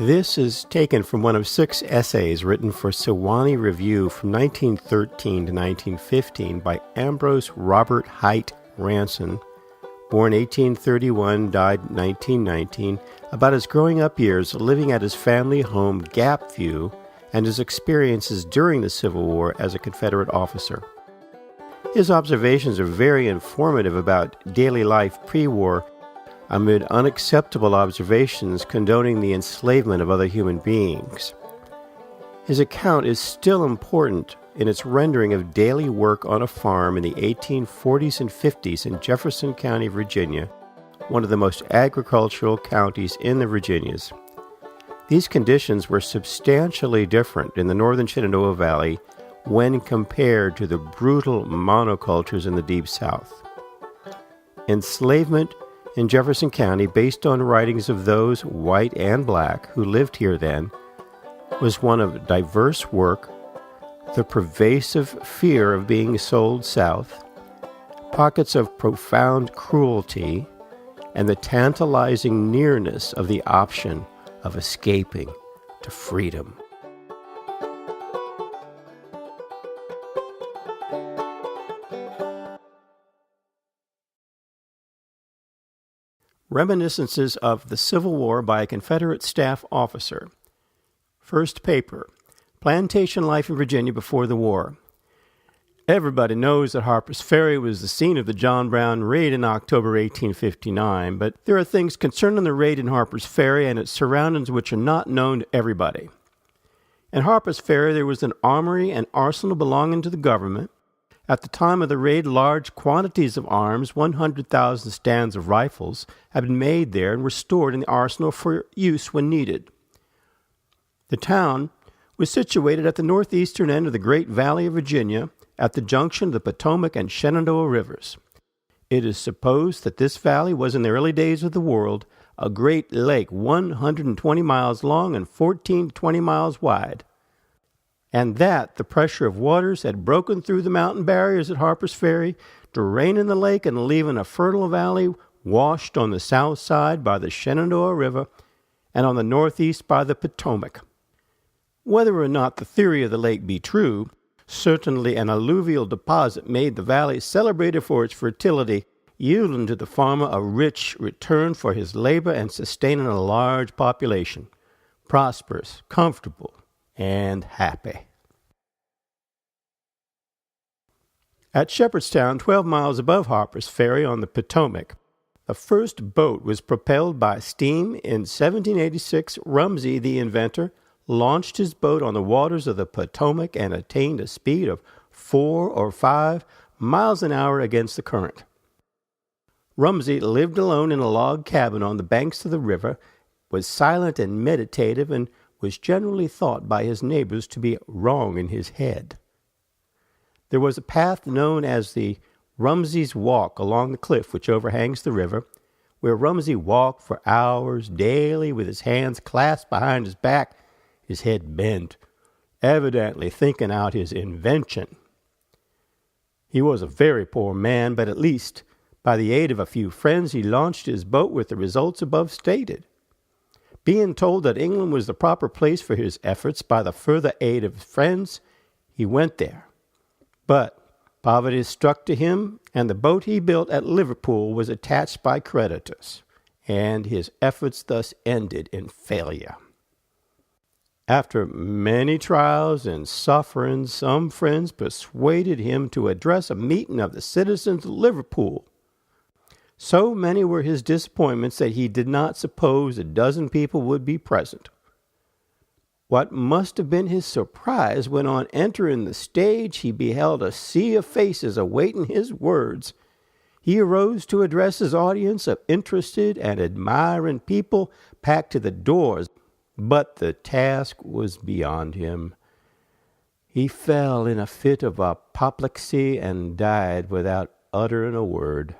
This is taken from one of 6 essays written for Sewanee Review from 1913 to 1915 by Ambrose Robert Hite Ranson, born 1831, died 1919, about his growing up years living at his family home Gapview and his experiences during the Civil War as a Confederate officer. His observations are very informative about daily life pre-war amid unacceptable observations condoning the enslavement of other human beings. His account is still important in its rendering of daily work on a farm in the 1840s and 50s in Jefferson County, Virginia, one of the most agricultural counties in the Virginias. These conditions were substantially different in the northern Shenandoah Valley when compared to the brutal monocultures in the Deep South. Enslavement in Jefferson County, based on writings of those, white and black, who lived here then, was one of diverse work, the pervasive fear of being sold south, pockets of profound cruelty, and the tantalizing nearness of the option of escaping to freedom. Reminiscences of the Civil War by a Confederate Staff Officer. First paper, Plantation Life in Virginia Before the War. Everybody knows that Harper's Ferry was the scene of the John Brown raid in October 1859, but there are things concerning the raid in Harper's Ferry and its surroundings which are not known to everybody. In Harper's Ferry there was an armory and arsenal belonging to the government. At the time of the raid, large quantities of arms, 100,000 stands of rifles, had been made there and were stored in the arsenal for use when needed. The town was situated at the northeastern end of the Great Valley of Virginia, at the junction of the Potomac and Shenandoah rivers. It is supposed that this valley was in the early days of the world a great lake 120 miles long and 14 to 20 miles wide, and that the pressure of waters had broken through the mountain barriers at Harper's Ferry, draining the lake and leaving a fertile valley washed on the south side by the Shenandoah River and on the northeast by the Potomac. Whether or not the theory of the lake be true, certainly an alluvial deposit made the valley celebrated for its fertility, yielding to the farmer a rich return for his labor and sustaining a large population, prosperous, comfortable, and happy. At Shepherdstown, 12 miles above Harper's Ferry on the Potomac, the first boat was propelled by steam. In 1786, Rumsey, the inventor, launched his boat on the waters of the Potomac and attained a speed of 4 or 5 miles an hour against the current. Rumsey lived alone in a log cabin on the banks of the river, was silent and meditative, and was generally thought by his neighbors to be wrong in his head. There was a path known as the Rumsey's Walk along the cliff which overhangs the river, where Rumsey walked for hours daily with his hands clasped behind his back, his head bent, evidently thinking out his invention. He was a very poor man, but at least, by the aid of a few friends, he launched his boat with the results above stated. Being told that England was the proper place for his efforts by the further aid of his friends, he went there. But poverty struck to him, and the boat he built at Liverpool was attached by creditors, and his efforts thus ended in failure. After many trials and sufferings, some friends persuaded him to address a meeting of the citizens of Liverpool. So many were his disappointments that he did not suppose a dozen people would be present. What must have been his surprise when on entering the stage he beheld a sea of faces awaiting his words. He arose to address his audience of interested and admiring people packed to the doors, but the task was beyond him. He fell in a fit of apoplexy and died without uttering a word.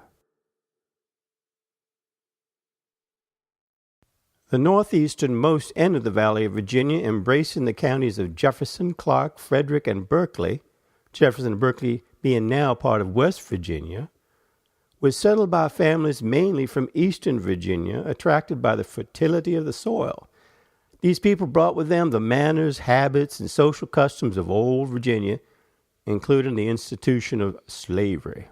The northeasternmost end of the Valley of Virginia, embracing the counties of Jefferson, Clark, Frederick, and Berkeley, Jefferson and Berkeley being now part of West Virginia, was settled by families mainly from eastern Virginia, attracted by the fertility of the soil. These people brought with them the manners, habits, and social customs of old Virginia, including the institution of slavery.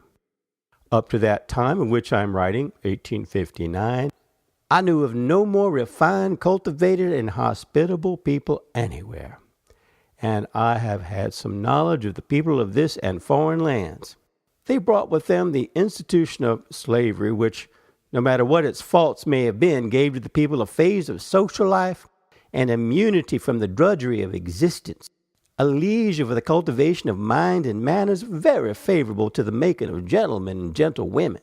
Up to that time of which I am writing, 1859, I knew of no more refined, cultivated, and hospitable people anywhere. And I have had some knowledge of the people of this and foreign lands. They brought with them the institution of slavery, which, no matter what its faults may have been, gave to the people a phase of social life and immunity from the drudgery of existence, a leisure for the cultivation of mind and manners very favorable to the making of gentlemen and gentlewomen.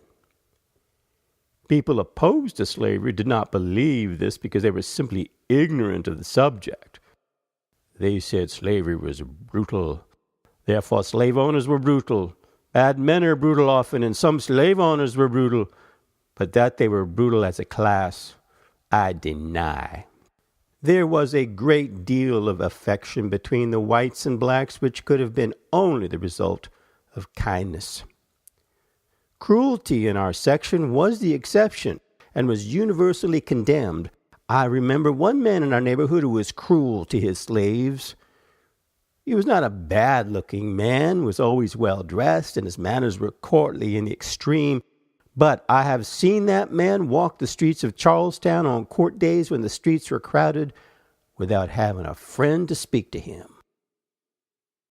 People opposed to slavery did not believe this because they were simply ignorant of the subject. They said slavery was brutal. Therefore, slave owners were brutal. Bad men are brutal often, and some slave owners were brutal. But that they were brutal as a class, I deny. There was a great deal of affection between the whites and blacks, which could have been only the result of kindness. Cruelty in our section was the exception and was universally condemned. I remember one man in our neighborhood who was cruel to his slaves. He was not a bad-looking man, was always well-dressed, and his manners were courtly in the extreme. But I have seen that man walk the streets of Charlestown on court days when the streets were crowded without having a friend to speak to him.